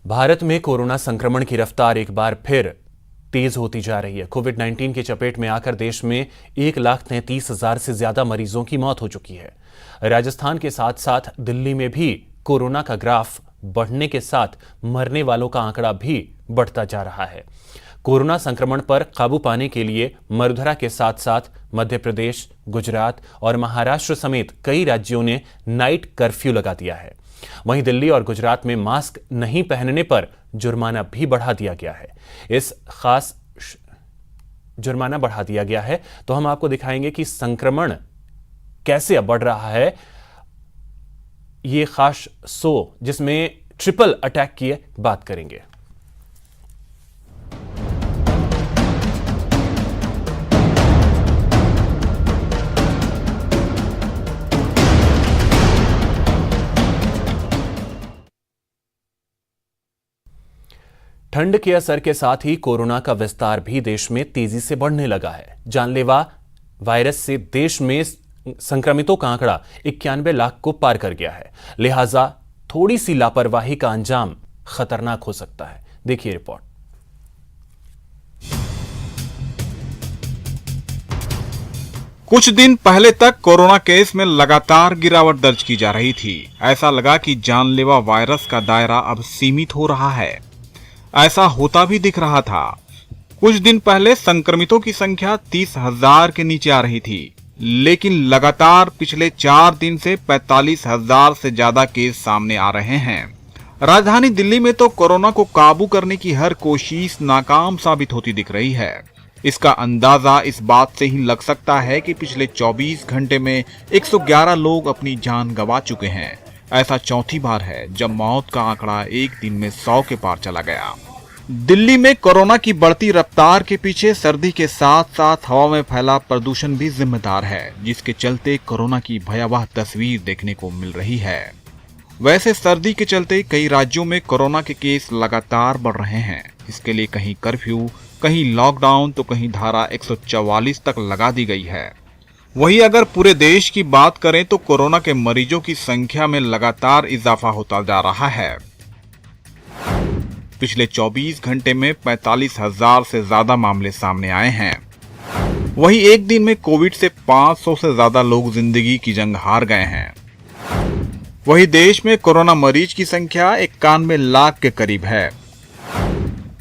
भारत में कोरोना संक्रमण की रफ्तार एक बार फिर तेज होती जा रही है। कोविड-19 की चपेट में आकर देश में 1,33,000 से ज्यादा मरीजों की मौत हो चुकी है। राजस्थान के साथ साथ दिल्ली में भी कोरोना का ग्राफ बढ़ने के साथ मरने वालों का आंकड़ा भी बढ़ता जा रहा है। कोरोना संक्रमण पर काबू पाने के लिए मरुधरा के साथ साथ मध्य प्रदेश, गुजरात और महाराष्ट्र समेत कई राज्यों ने नाइट कर्फ्यू लगा दिया है। वहीं दिल्ली और गुजरात में मास्क नहीं पहनने पर जुर्माना भी बढ़ा दिया गया है। इस खास जुर्माना बढ़ा दिया गया है तो हम आपको दिखाएंगे कि संक्रमण कैसे अब बढ़ रहा है। ये खास शो जिसमें ट्रिपल अटैक की बात करेंगे। ठंड के असर के साथ ही कोरोना का विस्तार भी देश में तेजी से बढ़ने लगा है। जानलेवा वायरस से देश में संक्रमितों का आंकड़ा 91 लाख को पार कर गया है। लिहाजा थोड़ी सी लापरवाही का अंजाम खतरनाक हो सकता है। देखिए रिपोर्ट। कुछ दिन पहले तक कोरोना केस में लगातार गिरावट दर्ज की जा रही थी। ऐसा लगा कि जानलेवा वायरस का दायरा अब सीमित हो रहा है। ऐसा होता भी दिख रहा था। कुछ दिन पहले संक्रमितों की संख्या 30,000 के नीचे आ रही थी, लेकिन लगातार पिछले 4 दिन से 45,000 से ज्यादा केस सामने आ रहे हैं। राजधानी दिल्ली में तो कोरोना को काबू करने की हर कोशिश नाकाम साबित होती दिख रही है। इसका अंदाजा इस बात से ही लग सकता है कि पिछले 24 घंटे में 111 लोग अपनी जान गंवा चुके हैं। ऐसा चौथी बार है जब मौत का आंकड़ा एक दिन में 100 के पार चला गया। दिल्ली में कोरोना की बढ़ती रफ्तार के पीछे सर्दी के साथ साथ हवा में फैला प्रदूषण भी जिम्मेदार है, जिसके चलते कोरोना की भयावह तस्वीर देखने को मिल रही है। वैसे सर्दी के चलते कई राज्यों में कोरोना के केस लगातार बढ़ रहे हैं। इसके लिए कहीं कर्फ्यू, कहीं लॉकडाउन तो कहीं धारा 144 तक लगा दी गई है। वहीं अगर पूरे देश की बात करें तो कोरोना के मरीजों की संख्या में लगातार इजाफा होता जा रहा है। पिछले 24 घंटे में 45,000 से ज्यादा मामले सामने आए हैं। वहीं एक दिन में कोविड से 500 से ज्यादा लोग जिंदगी की जंग हार गए हैं। वहीं देश में कोरोना मरीज की संख्या 91 लाख के करीब है,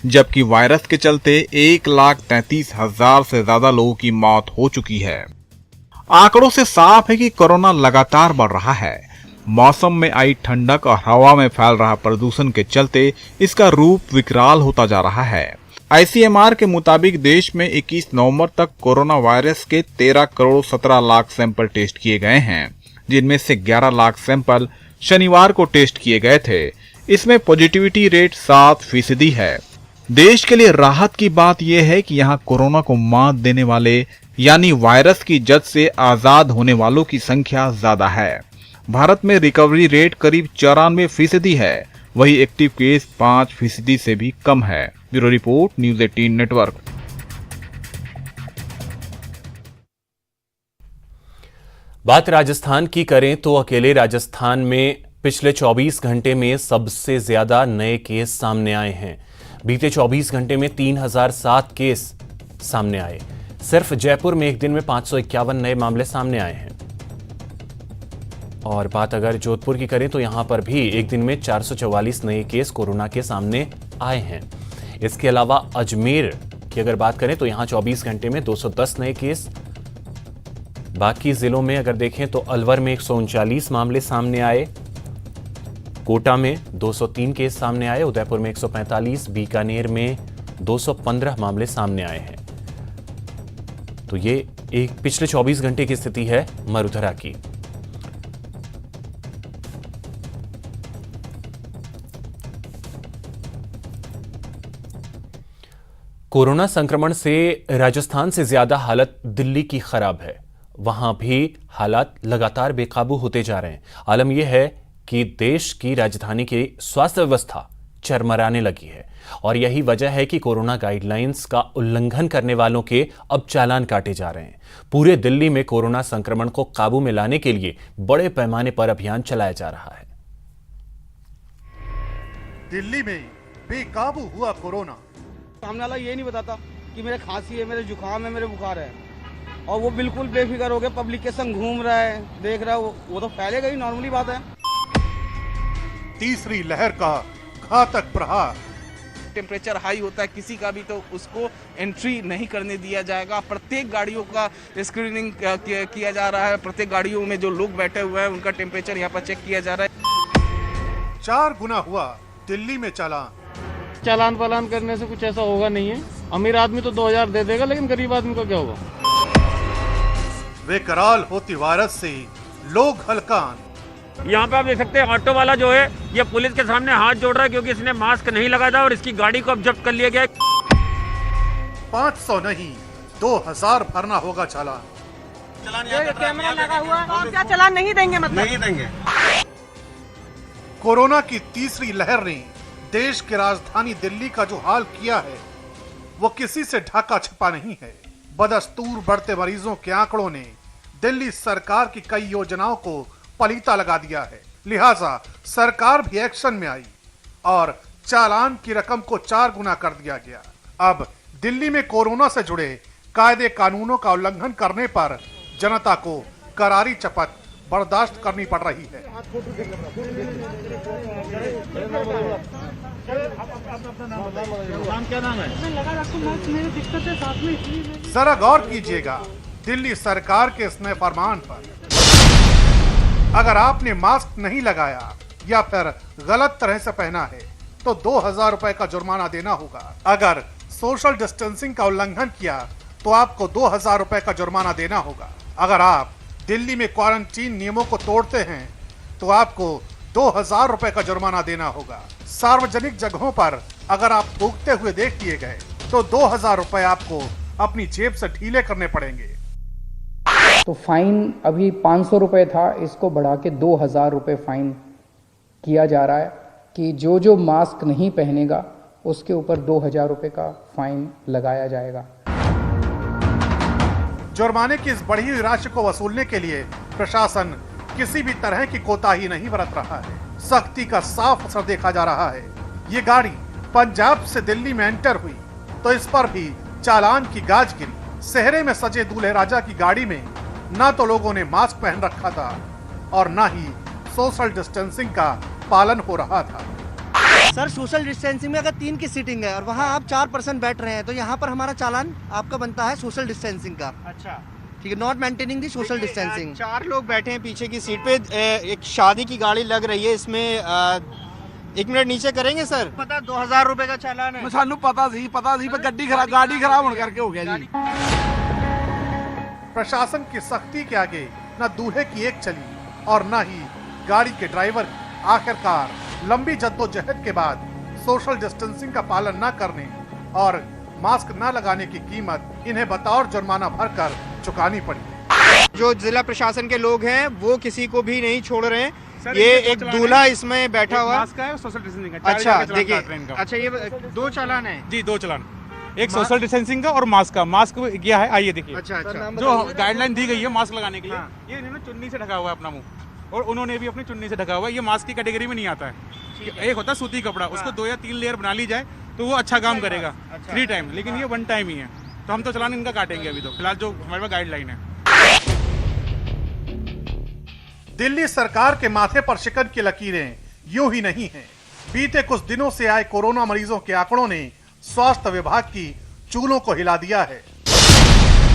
जबकि वायरस के चलते 1,33,000 से ज्यादा लोगों की मौत हो चुकी है। आंकड़ों से साफ है कि कोरोना लगातार बढ़ रहा है। मौसम में आई ठंडक और हवा में फैल रहा प्रदूषण के चलते इसका रूप विकराल होता जा रहा है। आईसीएमआर के मुताबिक देश में 21 नवंबर तक कोरोना वायरस के 13 करोड़ 17 लाख सैंपल टेस्ट किए गए हैं, जिनमें से 11 लाख सैंपल शनिवार को टेस्ट किए गए थे। इसमें पॉजिटिविटी रेट 7% है। देश के लिए राहत की बात यह है कि यहाँ कोरोना को मात देने वाले यानी वायरस की जद से आजाद होने वालों की संख्या ज्यादा है। भारत में रिकवरी रेट करीब 94% है। वही एक्टिव केस 5% से भी कम है। Bureau report, news 18 network. बात राजस्थान की करें तो अकेले राजस्थान में पिछले 24 घंटे में सबसे ज्यादा नए केस सामने आए हैं। बीते 24 घंटे में 3,007 केस सामने आए। सिर्फ जयपुर में एक दिन में 551 नए मामले सामने आए हैं। और बात अगर जोधपुर की करें तो यहां पर भी एक दिन में 444 नए केस कोरोना के सामने आए हैं। इसके अलावा अजमेर की अगर बात करें तो यहां 24 घंटे में 210 नए केस। बाकी जिलों में अगर देखें तो अलवर में 139 मामले सामने आए, कोटा में 203 केस सामने आए, उदयपुर में 145, बीकानेर में 215 मामले सामने आए हैं। तो ये एक पिछले 24 घंटे की स्थिति है मरुधरा की। कोरोना संक्रमण से राजस्थान से ज्यादा हालत दिल्ली की खराब है। वहां भी हालात लगातार बेकाबू होते जा रहे हैं। आलम यह है कि देश की राजधानी की स्वास्थ्य व्यवस्था चरमराने लगी है और यही वजह है कि कोरोना गाइडलाइंस का उल्लंघन करने वालों के अब चालान काटे जा रहे हैं। पूरे दिल्ली में कोरोना संक्रमण को काबू में लाने के लिए बड़े पैमाने पर अभियान चलाया जा रहा है। दिल्ली में बेकाबू हुआ कोरोना। सामने वाला ये नहीं बताता कि मेरे खांसी है, मेरे जुकाम है, मेरे बुखार है, और वो बिल्कुल बेफिक्र हो गया, पब्लिक के संग घूम रहा है, देख रहा है, वो तो फैलेगा ही, नॉर्मली बात है। तीसरी लहर का घातक प्रहार। टेम्परेचर हाई होता है किसी का भी तो उसको एंट्री नहीं करने दिया जाएगा। प्रत्येक गाड़ियों का स्क्रीनिंग किया जा रहा है। प्रत्येक गाड़ियों में जो लोग बैठे हुए हैं उनका टेम्परेचर यहाँ पर चेक किया जा रहा है। 4 गुना हुआ दिल्ली में चालान वालान करने से कुछ ऐसा होगा नहीं है। अमीर आदमी तो 2000 दे देगा, लेकिन गरीब आदमी को क्या होगा। बेकराल होती वायरस से लोग हलकान। यहाँ पे आप देख सकते हैं ऑटो वाला जो है ये पुलिस के सामने हाथ जोड़ रहा है क्योंकि इसने मास्क नहीं लगाया था और इसकी गाड़ी को अब जब्त कर लिया गया है। 500 नहीं 2000 भरना होगा चालान। कैमरा लगा हुआ और क्या चालान नहीं देंगे, मतलब नहीं देंगे। कोरोना की तीसरी लहर ने देश की राजधानी दिल्ली का जो हाल किया है वो किसी से ढाका छपा नहीं है। बदस्तूर बढ़ते मरीजों के आंकड़ों ने दिल्ली सरकार की कई योजनाओं को पलीता लगा दिया है। लिहाजा सरकार भी एक्शन में आई और चालान की रकम को 4 गुना कर दिया गया। अब दिल्ली में कोरोना से जुड़े कायदे कानूनों का उल्लंघन करने पर जनता को करारी चपत बर्दाश्त करनी पड़ रही है। क्या नाम है? जरा गौर कीजिएगा दिल्ली सरकार के इस नए फरमान पर। अगर आपने मास्क नहीं लगाया या फिर गलत तरह से पहना है तो 2000 रुपए का जुर्माना देना होगा। अगर सोशल डिस्टेंसिंग का उल्लंघन किया तो आपको 2000 रुपए का जुर्माना देना होगा। अगर आप दिल्ली में क्वारंटीन नियमों को तोड़ते हैं तो आपको 2000 रुपए का जुर्माना देना होगा। सार्वजनिक जगहों पर अगर आप थूकते हुए देख लिए गए तो 2000 रुपए आपको अपनी जेब से ढीले करने पड़ेंगे। तो फाइन अभी 500 रुपये था, इसको बढ़ा के 2000 रुपये फाइन किया जा रहा है कि जो मास्क नहीं पहनेगा उसके ऊपर 2000 रुपये का फाइन लगाया जाएगा। जुर्माने की इस बढ़ी हुई राशि को वसूलने के लिए प्रशासन किसी भी तरह की कोताही नहीं बरत रहा है। सख्ती का साफ असर देखा जा रहा है। ये गाड़ी पंजाब से दिल्ली में एंटर हुई तो इस पर भी चालान की गाज गिरी। सेहरे में सजे दूल्हे राजा की गाड़ी में ना तो लोगों ने मास्क पहन रखा था और ना ही सोशल डिस्टेंसिंग का पालन हो रहा था। सर, सोशल डिस्टेंसिंग में अगर 3 की सीटिंग है और वहाँ आप 4 पर्सन बैठ रहे हैं तो यहाँ पर हमारा चालान आपका बनता है सोशल डिस्टेंसिंग का। अच्छा, ठीक है, not maintaining the social distancing. 4 लोग बैठे हैं पीछे की सीट पे, एक शादी की गाड़ी लग रही है, इसमें 1 मिनट नीचे करेंगे सर। पता 2000 रुपए का चालान है। सानू पता सी पर गाड़ी खराब होने करके हो गया जी। प्रशासन की सख्ती के आगे न दूल्हे की एक चली और न ही गाड़ी के ड्राइवर की। आखिरकार लंबी जद्दोजहद के बाद सोशल डिस्टेंसिंग का पालन न करने और मास्क न लगाने की कीमत इन्हें बतौर जुर्माना भरकर चुकानी पड़ी। जो जिला प्रशासन के लोग हैं वो किसी को भी नहीं छोड़ रहे हैं। ये एक दूल्हा इसमें बैठा हुआ है, सोशल डिस्टेंसिंग का। अच्छा देखिए, अच्छा ये 2 चालान है जी, 2 चालान, एक सोशल डिस्टेंसिंग का और मास्क का। मास्क किया है, आइए देखिए। अच्छा अच्छा, जो गाइडलाइन दी गई है मास्क लगाने के लिए, ये इन्होंने चुन्नी से ढका हुआ है अपना मुंह और उन्होंने भी अपनी चुन्नी से ढका हुआ है। ये मास्क की कैटेगरी में नहीं आता है। एक होता है सूती कपड़ा, उसको 2 या 3 लेयर बना ली जाए तो वो अच्छा काम करेगा 3 टाइम, लेकिन ये 1 टाइम ही है। तो हम तो चालान इनका काटेंगे अभी तो फिलहाल जो हमारे पास गाइडलाइन है। दिल्ली सरकार के माथे पर शिकन की लकीरें यूं ही नहीं हैं। बीते कुछ दिनों से आए कोरोना मरीजों के आंकड़ों ने स्वास्थ्य विभाग की चूलों को हिला दिया है।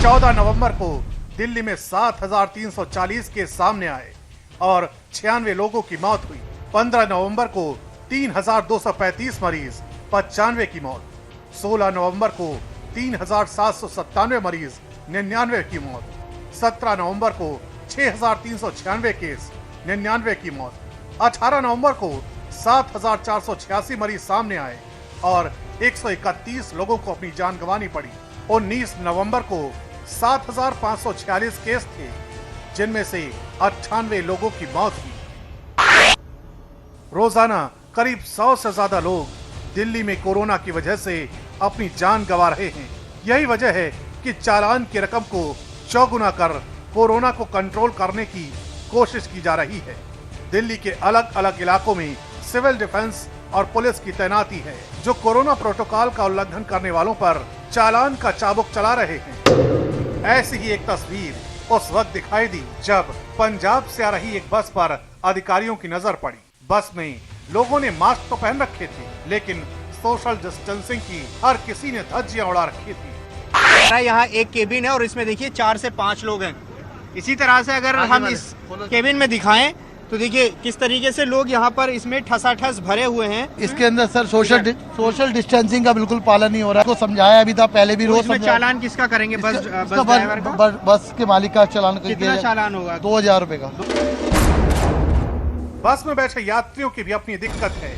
14 नवंबर को दिल्ली में 7340 केस सामने आए और 96 लोगों की मौत हुई। 15 नवंबर को 3235 मरीज, 95 की मौत। 16 नवंबर को 3797 मरीज, 99 की मौत। 17 नवंबर को 6396 केस, 99 की मौत। 18 नवंबर को 7486 मरीज सामने आए और 131 लोगों को अपनी जान गंवानी पड़ी। 19 नवंबर को 7546 केस थे, जिनमें से 98 लोगों की मौत हुई। रोजाना करीब 100 से ज्यादा लोग दिल्ली में कोरोना की वजह से अपनी जान गंवा रहे हैं। यही वजह है कि चालान की रकम को चौगुना कर कोरोना को कंट्रोल करने की कोशिश की जा रही है। दिल्ली के अलग अलग इलाकों में सिविल डिफेंस और पुलिस की तैनाती है, जो कोरोना प्रोटोकॉल का उल्लंघन करने वालों पर चालान का चाबुक चला रहे हैं। ऐसी ही एक तस्वीर उस वक्त दिखाई दी जब पंजाब से आ रही एक बस पर अधिकारियों की नजर पड़ी। बस में लोगों ने मास्क तो पहन रखे थे, लेकिन सोशल डिस्टेंसिंग की हर किसी ने धज्जियां उड़ा रखी थी। यहाँ एक केबिन है और इसमें देखिए 4 से 5 लोग हैं। इसी तरह से अगर हम इस केबिन में दिखाएं तो देखिए किस तरीके से लोग यहाँ पर इसमें ठसाठस भरे हुए हैं। इसके अंदर सर सोशल डिस्टेंसिंग का बिल्कुल पालन नहीं हो रहा है। तो समझाया भी था पहले भी, रोज चालान किसका करेंगे? बस के मालिक का चालान। कितना चालान होगा? 2000 रुपए का। बस में बैठे यात्रियों की भी अपनी दिक्कत है।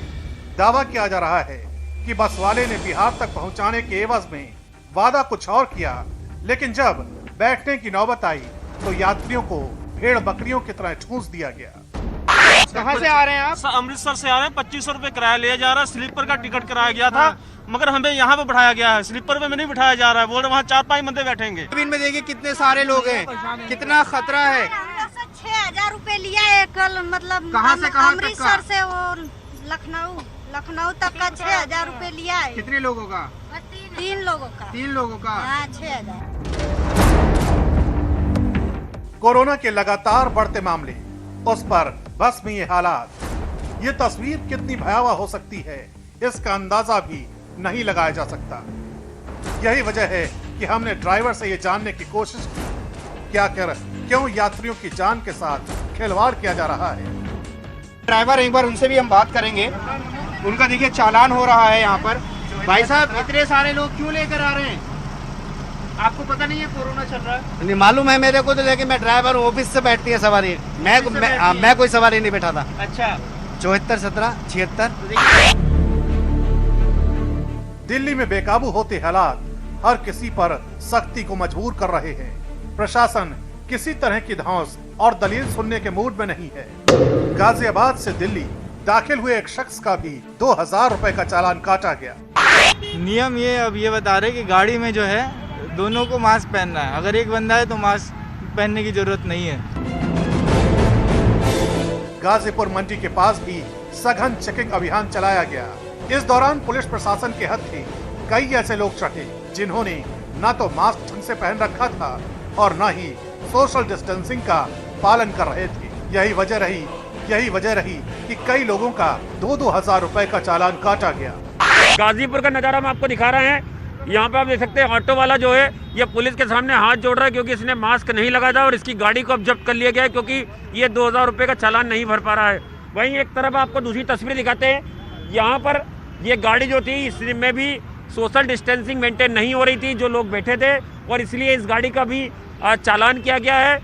दावा किया जा रहा है कि बस वाले ने बिहार तक पहुंचाने के एवज में वादा कुछ और किया, लेकिन जब बैठने की नौबत आई तो यात्रियों को भेड़ बकरियों की तरह ठूंस दिया गया। कहाँ से आ रहे हैं आप? अमृतसर से आ रहे हैं। 2500 रुपए किराया लिया जा रहा है। स्लीपर का टिकट कराया गया था, मगर हमें यहाँ पे बैठाया गया है। स्लीपर में नहीं बिठाया जा रहा है। बोल रहे वहाँ 4-5 बंदे बैठेंगे। केबिन में देखिए कितने सारे लोग हैं, कितना खतरा है। 6000 रुपए लिया है कल, मतलब कहाँ से कहाँ? अमृतसर से वो लखनऊ तक का 6000 रुपए लिया है। कितने लोगों का? 3 लोगों का। 3 लोगों का? हाँ, 6000। कोरोना के लगातार बढ़ते मामले, उस पर बस में ये हालात, ये तस्वीर कितनी भयावह हो सकती है इसका अंदाजा भी नहीं लगाया जा सकता। यही वजह है कि हमने ड्राइवर से ये जानने की कोशिश की कि आखिर क्यों यात्रियों की जान के साथ खिलवाड़ किया जा रहा है। ड्राइवर, एक बार उनसे भी हम बात करेंगे। उनका देखिए चालान हो रहा है यहाँ पर। भाई साहब, इतने सारे लोग क्यों लेकर आ रहे हैं? आपको पता नहीं है कोरोना चल रहा है? नहीं मालूम है मेरे को, तो लेकिन मैं ड्राइवर ऑफिस से बैठती है सवारी। मैं कोई सवारी नहीं बैठा था। अच्छा। 74 17 76। दिल्ली में बेकाबू होते हालात हर किसी पर सख्ती को मजबूर कर रहे हैं। प्रशासन किसी तरह की धौंस और दलील सुनने के मूड में नहीं है। गाजियाबाद से दिल्ली दाखिल हुए एक शख्स का भी 2000 रुपए का चालान काटा गया। नियम ये अब ये बता रहे कि गाड़ी में जो है दोनों को मास्क पहनना है। अगर एक बंदा है तो मास्क पहनने की जरूरत नहीं है। गाजीपुर मंडी के पास भी सघन चेकिंग अभियान चलाया गया। इस दौरान पुलिस प्रशासन के हत्थे कई ऐसे लोग चढ़े जिन्होंने न तो मास्क ढंग से पहन रखा था और न ही सोशल डिस्टेंसिंग का पालन कर रहे थे। यही वजह रही कि कई लोगों का 2-2 हजार रुपए का चालान काटा गया। गाजीपुर का नज़ारा हम आपको दिखा रहे हैं। यहाँ पे आप देख सकते हैं ऑटो वाला जो है ये पुलिस के सामने हाथ जोड़ रहा है क्योंकि इसने मास्क नहीं लगाया था और इसकी गाड़ी को अब जब्त कर लिया गया है क्योंकि ये 2000 रुपये का चालान नहीं भर पा रहा है। वहीं एक तरफ आपको दूसरी तस्वीर दिखाते हैं। यहाँ पर ये गाड़ी जो थी इसमें भी सोशल डिस्टेंसिंग मेंटेन नहीं हो रही थी, जो लोग बैठे थे, और इसलिए इस गाड़ी का भी चालान किया गया है।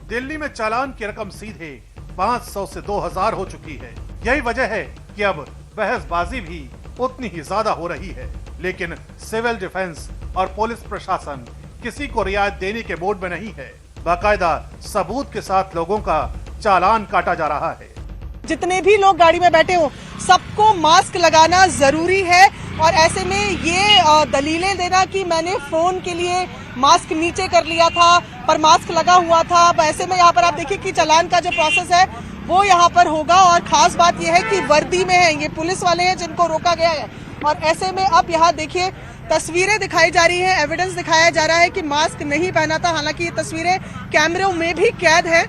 दिल्ली में चालान की रकम सीधे 500 से 2000 हो चुकी है। यही वजह है कि अब बहसबाजी भी उतनी ही ज्यादा हो रही है, लेकिन सिविल डिफेंस और पुलिस प्रशासन किसी को रियायत देने के मूड में नहीं है। बाकायदा सबूत के साथ लोगों का चालान काटा जा रहा है। जितने भी लोग गाड़ी में बैठे हो सबको मास्क लगाना जरूरी है, और ऐसे में ये दलीलें देना कि मैंने फोन के लिए मास्क नीचे कर लिया था पर मास्क लगा हुआ था, अब ऐसे में यहाँ पर आप देखिए कि चालान का जो प्रोसेस है वो यहाँ पर होगा। और खास बात यह है कि वर्दी में है, ये पुलिस वाले हैं जिनको रोका गया है। और ऐसे में अब यहाँ देखिए तस्वीरें दिखाई जा रही हैं, एविडेंस दिखाया जा रहा है कि मास्क नहीं पहना था, हालांकि ये तस्वीरें कैमरों में भी कैद है।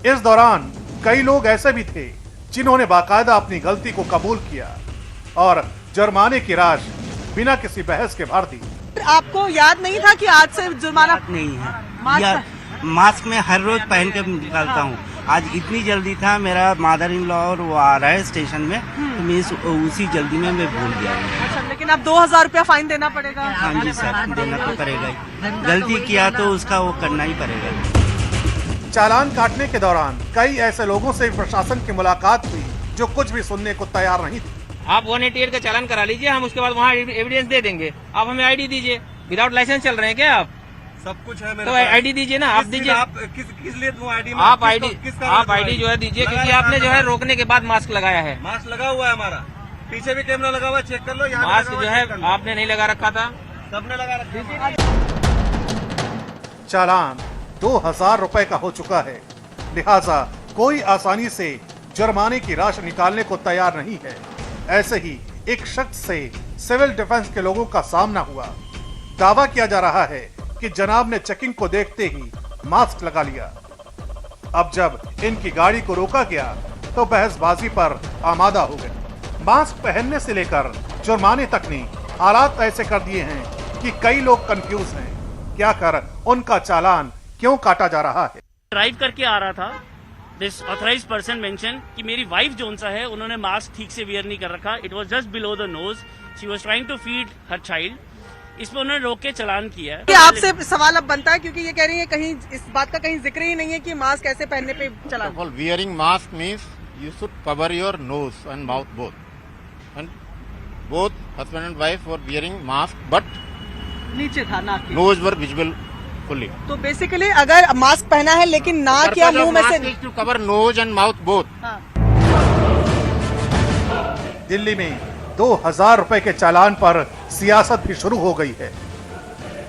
इस दौरान कई लोग ऐसे भी थे जिन्होंने बाकायदा अपनी गलती को कबूल किया और जुर्माने की राशि बिना किसी बहस के भर दी। आपको याद नहीं था कि आज से जुर्माना नहीं है? मास्क में हर रोज पहन के निकलता हूँ। आज इतनी जल्दी था, मेरा मदर इन लॉ और वो आ रहा है स्टेशन में, तो मैं उसी जल्दी में मैं भूल गया। अच्छा, लेकिन अब 2000 रुपया फाइन देना पड़ेगा? हाँ जी सर, देना तो पड़ेगा ही। गलती किया तो उसका वो करना ही पड़ेगा। चालान काटने के दौरान कई ऐसे लोगों से प्रशासन की मुलाकात हुई जो कुछ भी सुनने को तैयार नहीं थे। आप 188 का चालान करा लीजिए, हम उसके बाद वहाँ एविडेंस दे देंगे। आप हमें आईडी दीजिए। विदाउट लाइसेंस चल रहे हैं क्या आप? सब कुछ है मेरे तो आईडी दीजिए ना, आप दीजिए। किस लिए दूं आईडी? आप आईडी जो है दीजिए, क्योंकि आपने जो है रोकने के बाद मास्क लगाया है। मास्क लगा हुआ है हमारा, पीछे भी कैमरा लगा हुआ है, चेक कर लो। यहाँ मास्क जो है आपने नहीं लगा रखा था, सबने लगा रखा। चालान 2000 रुपए का हो चुका है, लिहाजा कोई आसानी से जुर्माने की राशि निकालने को तैयार नहीं है। ऐसे ही एक शख्स से सिविल डिफेंस के लोगों का सामना हुआ। दावा किया जा रहा है कि जनाब ने चेकिंग को देखते ही मास्क लगा लिया। अब जब इनकी गाड़ी को रोका गया तो बहसबाजी पर आमादा हो गए। मास्क पहनने से लेकर जुर्माने तक ने हालात ऐसे कर दिए हैं कि कई लोग कंफ्यूज हैं। क्या कर उनका चालान क्यों काटा जा रहा है? ड्राइव करके आ रहा था, दिस ऑथराइज पर्सन मेंशन कि मेरी वाइफ जोन सा है, उन्होंने मास्क ठीक से वियर नहीं कर रखा। It was just below the nose, she was trying to feed her child. इस पर उन्होंने रोक के चालान किया है। आपसे सवाल अब बनता है क्योंकि ये कह रही है कहीं इस बात का कहीं जिक्र ही नहीं है कि मास्क ऐसे पहनने पे चालान। Wearing mask means you should cover your nose and mouth both husband and wife were wearing mask but नीचे था नाक, नोज वर विजिबल फुल्ली। तो बेसिकली अगर मास्क पहना है लेकिन नाक या मुंह में से to cover nose and mouth both. Delhi में 2000 रुपए के चालान पर सियासत भी शुरू हो गई है।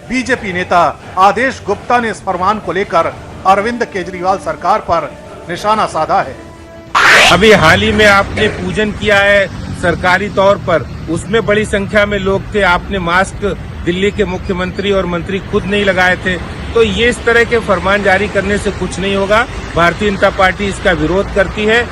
बीजेपी नेता आदेश गुप्ता ने इस फरमान को लेकर अरविंद केजरीवाल सरकार पर निशाना साधा है। अभी हाल ही में आपने पूजन किया है सरकारी तौर पर, उसमें बड़ी संख्या में लोग थे, आपने मास्क दिल्ली के मुख्यमंत्री और मंत्री खुद नहीं लगाए थे। तो ये इस तरह के फरमान जारी करने से कुछ नहीं होगा। भारतीय जनता पार्टी इसका विरोध करती है।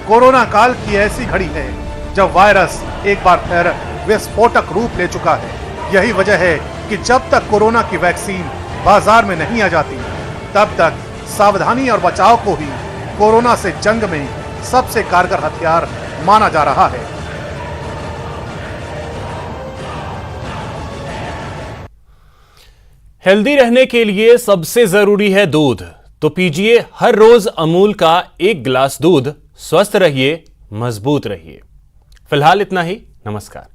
कोरोना काल की ऐसी घड़ी है जब वायरस एक बार फिर विस्फोटक रूप ले चुका है। यही वजह है कि जब तक कोरोना की वैक्सीन बाजार में नहीं आ जाती, तब तक सावधानी और बचाव को ही कोरोना से जंग में सबसे कारगर हथियार माना जा रहा है। हेल्दी रहने के लिए सबसे जरूरी है दूध, तो पीजिए हर रोज अमूल का 1 गिलास दूध। स्वस्थ रहिए, मजबूत रहिए। फिलहाल इतना ही। नमस्कार।